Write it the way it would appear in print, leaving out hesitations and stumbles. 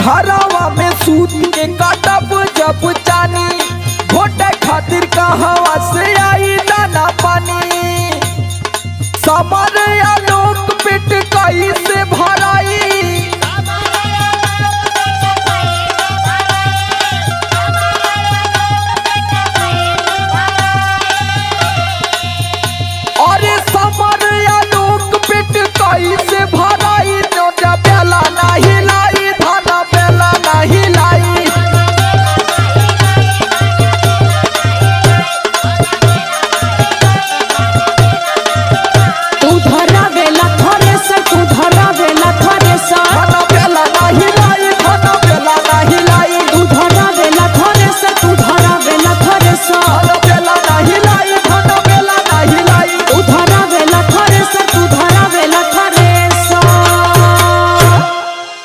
घरवा में सूत के काटब जब जानी घोटे खातिर कहवा से आई दाना पानी। समर आलोक पेट कई से भराई